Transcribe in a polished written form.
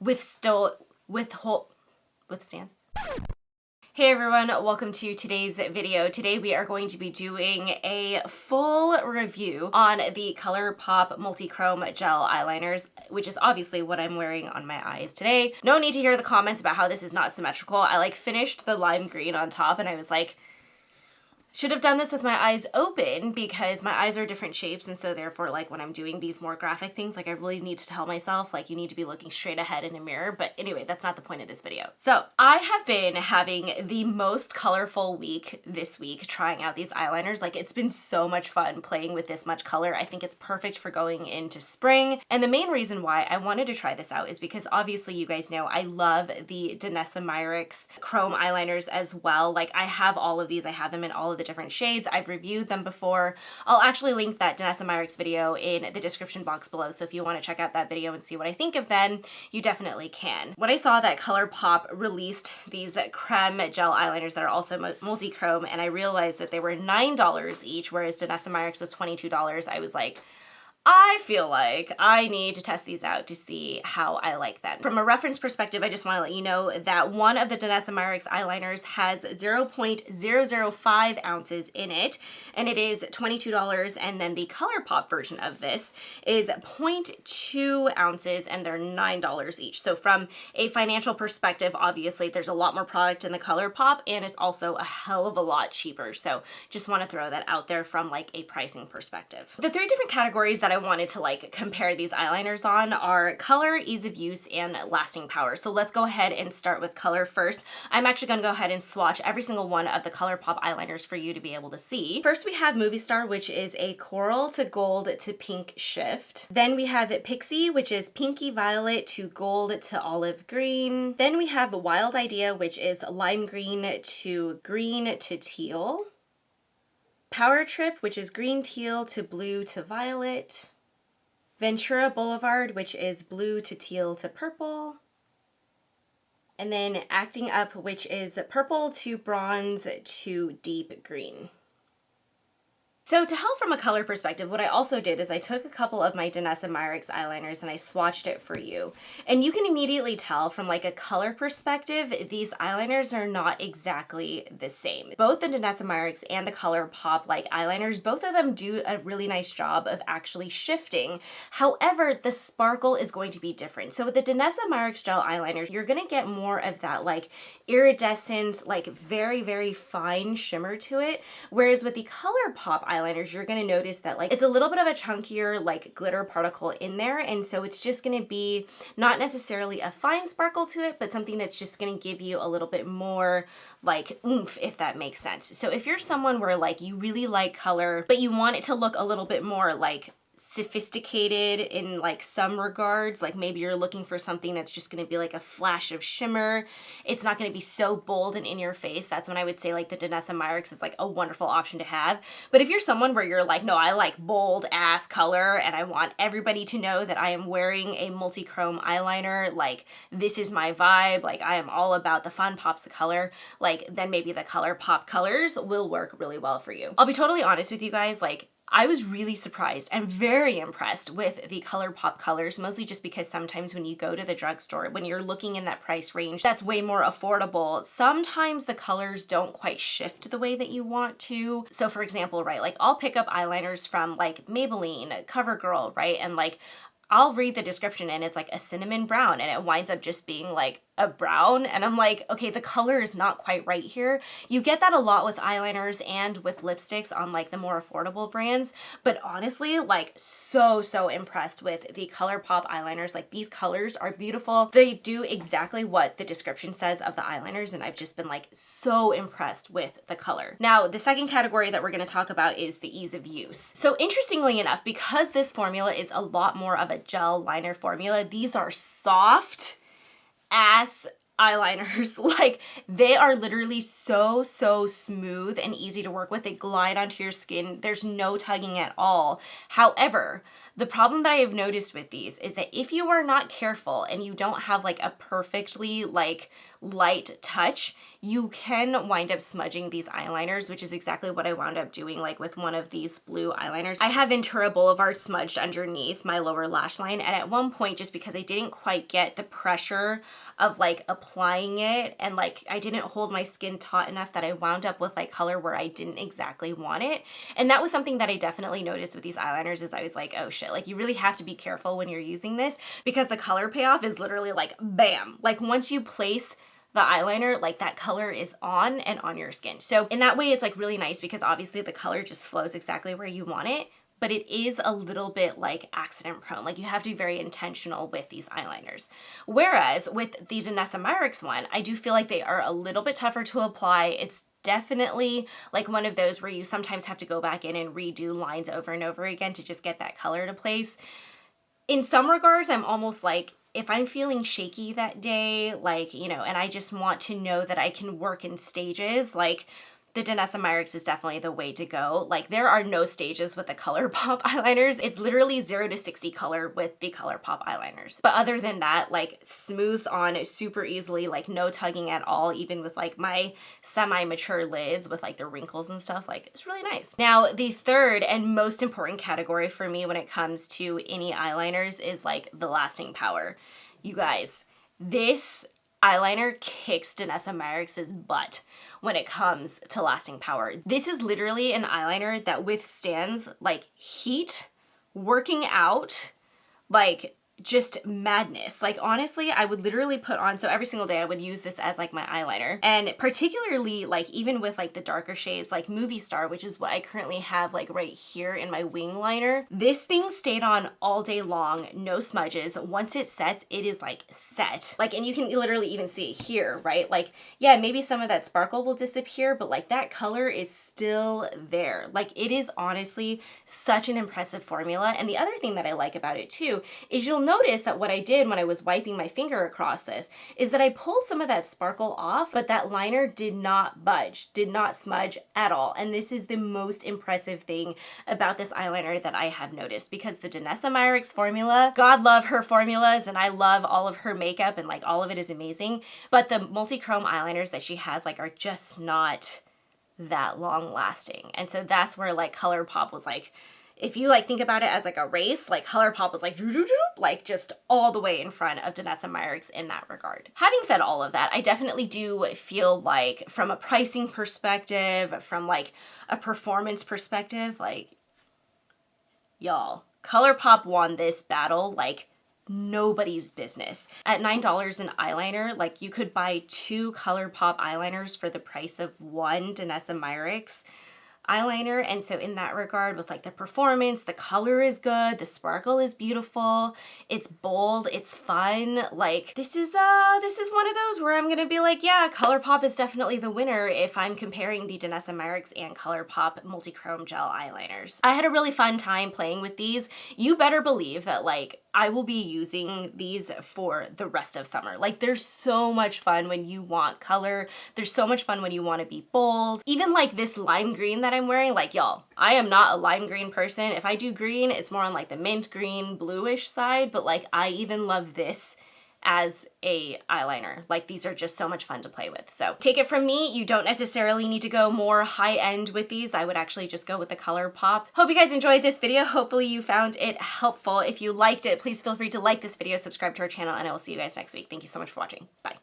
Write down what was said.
withstands. Hey everyone, welcome to today's video. Today we are going to be doing a full review on the ColourPop Multichrome Gel Eyeliners, which is obviously what I'm wearing on my eyes today. No need to hear the comments about how this is not symmetrical. I finished the lime green on top and I was like, should have done this with my eyes open because my eyes are different shapes, and so therefore when I'm doing these more graphic things, I really need to tell myself you need to be looking straight ahead in a mirror. But anyway, that's not the point of this video. So I have been having the most colorful week this week trying out these eyeliners. It's been so much fun playing with this much color. I think it's perfect for going into spring. And the main reason why I wanted to try this out is because obviously you guys know I love the DANESSA MYRICKS chrome eyeliners as well. I have all of these. I have them in all of the different shades. I've reviewed them before. I'll actually link that DANESSA MYRICKS video in the description box below, so if you want to check out that video and see what I think of them, you definitely can. When I saw that ColourPop released these Creme gel eyeliners that are also multi-chrome, and I realized that they were $9 each, whereas DANESSA MYRICKS was $22, I was like, I feel like I need to test these out to see how I like them. From a reference perspective, I just want to let you know that one of the DANESSA MYRICKS eyeliners has 0.005 ounces in it, and it is $22, and then the ColourPop version of this is 0.2 ounces, and they're $9 each. So from a financial perspective, obviously there's a lot more product in the ColourPop, and it's also a hell of a lot cheaper. So just want to throw that out there from a pricing perspective. The three different categories that I wanted to compare these eyeliners on are color, ease of use, and lasting power. So let's go ahead and start with color first. I'm actually going to go ahead and swatch every single one of the ColourPop eyeliners for you to be able to see. First we have Movie Star, which is a coral to gold to pink shift. Then we have Pixie, which is pinky violet to gold to olive green. Then we have Wild Idea, which is lime green to teal. Power Trip, which is green teal to blue to violet. Ventura Boulevard, which is blue to teal to purple. And then Acting Up, which is purple to bronze to deep green. So to help from a color perspective, what I also did is I took a couple of my DANESSA MYRICKS eyeliners and I swatched it for you. And you can immediately tell from a color perspective, these eyeliners are not exactly the same. Both the DANESSA MYRICKS and the ColourPop eyeliners, both of them do a really nice job of actually shifting. However, the sparkle is going to be different. So with the DANESSA MYRICKS gel eyeliners, you're going to get more of that iridescent, very, very fine shimmer to it. Whereas with the ColourPop eyeliners, you're going to notice that it's a little bit of a chunkier glitter particle in there, and so it's just going to be not necessarily a fine sparkle to it, but something that's just going to give you a little bit more oomph, if that makes sense. So if you're someone where you really like color, but you want it to look a little bit more sophisticated in some regards, maybe you're looking for something that's just going to be a flash of shimmer, it's not going to be so bold and in your face, that's when I would say the DANESSA MYRICKS is a wonderful option to have. But if you're someone where you're no, I like bold ass color and I want everybody to know that I am wearing a multi-chrome eyeliner, this is my vibe, I am all about the fun pops of color, then maybe the ColourPop colors will work really well for you. I'll be totally honest with you guys, I was really surprised and very impressed with the ColourPop colors, mostly just because sometimes when you go to the drugstore, when you're looking in that price range that's way more affordable, sometimes the colors don't quite shift the way that you want to. So for example, right, I'll pick up eyeliners from Maybelline, CoverGirl, right, and I'll read the description and it's a cinnamon brown and it winds up just being a brown, and I'm okay, the color is not quite right here. You get that a lot with eyeliners and with lipsticks on the more affordable brands, but honestly, so impressed with the ColourPop eyeliners. These colors are beautiful. They do exactly what the description says of the eyeliners, and I've just been so impressed with the color. Now, the second category that we're going to talk about is the ease of use. So interestingly enough, because this formula is a lot more of a gel liner formula, these are soft ass eyeliners. They are literally so smooth and easy to work with. They glide onto your skin. There's no tugging at all. However, The problem that I have noticed with these is that if you are not careful and you don't have like a perfectly like light touch, you can wind up smudging these eyeliners, which is exactly what I wound up doing like with one of these blue eyeliners. I have Ventura Boulevard smudged underneath my lower lash line, and at one point, just because I didn't quite get the pressure of like applying it and like I didn't hold my skin taut enough, that I wound up with like color where I didn't exactly want it. And that was something that I definitely noticed with these eyeliners, is I was like, oh shit, like you really have to be careful when you're using this, because the color payoff is literally like bam. Like once you place the eyeliner, like that color is on and on your skin. So in that way, it's like really nice because obviously the color just flows exactly where you want it, but it is a little bit like accident prone. Like you have to be very intentional with these eyeliners. Whereas with the DANESSA MYRICKS one, I do feel like they are a little bit tougher to apply. It's definitely like one of those where you sometimes have to go back in and redo lines over and over again to just get that color to place. In some regards, I'm almost like, if I'm feeling shaky that day, like, you know, and I just want to know that I can work in stages, like the DANESSA MYRICKS is definitely the way to go. Like there are no stages with the ColourPop eyeliners. It's literally 0 to 60 color with the ColourPop eyeliners. But other than that, like smooths on super easily, like no tugging at all, even with like my semi-mature lids with like the wrinkles and stuff. Like it's really nice. Now the third and most important category for me when it comes to any eyeliners is like the lasting power. You guys, this eyeliner kicks DANESSA MYRICKS' butt when it comes to lasting power. This is literally an eyeliner that withstands like heat, working out, like just madness. Like honestly, I would literally put on, so every single day I would use this as like my eyeliner. And particularly like even with like the darker shades like Movie Star, which is what I currently have like right here in my wing liner, this thing stayed on all day long, no smudges. Once it sets, it is like set. Like, and you can literally even see it here, right? Like, yeah, maybe some of that sparkle will disappear, but like that color is still there. Like it is honestly such an impressive formula. And the other thing that I like about it too is you'll notice that what I did when I was wiping my finger across this is that I pulled some of that sparkle off, but that liner did not budge, did not smudge at all. And this is the most impressive thing about this eyeliner that I have noticed, because the DANESSA MYRICKS formula, God love her formulas and I love all of her makeup and like all of it is amazing, but the Multichrome eyeliners that she has like are just not that long lasting. And so that's where like ColourPop was like, if you like think about it as like a race, like ColourPop was like just all the way in front of DANESSA MYRICKS in that regard. Having said all of that, I definitely do feel like from a pricing perspective, from like a performance perspective, like y'all, ColourPop won this battle like nobody's business. At $9 an eyeliner, like you could buy 2 ColourPop eyeliners for the price of 1 DANESSA MYRICKS eyeliner. And so in that regard, with like the performance, the color is good, the sparkle is beautiful, it's bold, it's fun. Like this is one of those where I'm gonna be like, yeah, ColourPop is definitely the winner if I'm comparing the DANESSA MYRICKS and ColourPop Multichrome gel eyeliners. I had a really fun time playing with these. You better believe that like I will be using these for the rest of summer. Like there's so much fun when you want color. There's so much fun when you want to be bold. Even like this lime green that I'm wearing, like y'all, I am not a lime green person. If I do green, it's more on like the mint green, bluish side, but like I even love this as a eyeliner. Like these are just so much fun to play with. So take it from me, you don't necessarily need to go more high end with these. I would actually just go with the ColourPop. Hope you guys enjoyed this video. Hopefully you found it helpful. If you liked it, please feel free to like this video, subscribe to our channel, and I will see you guys next week. Thank you so much for watching. Bye.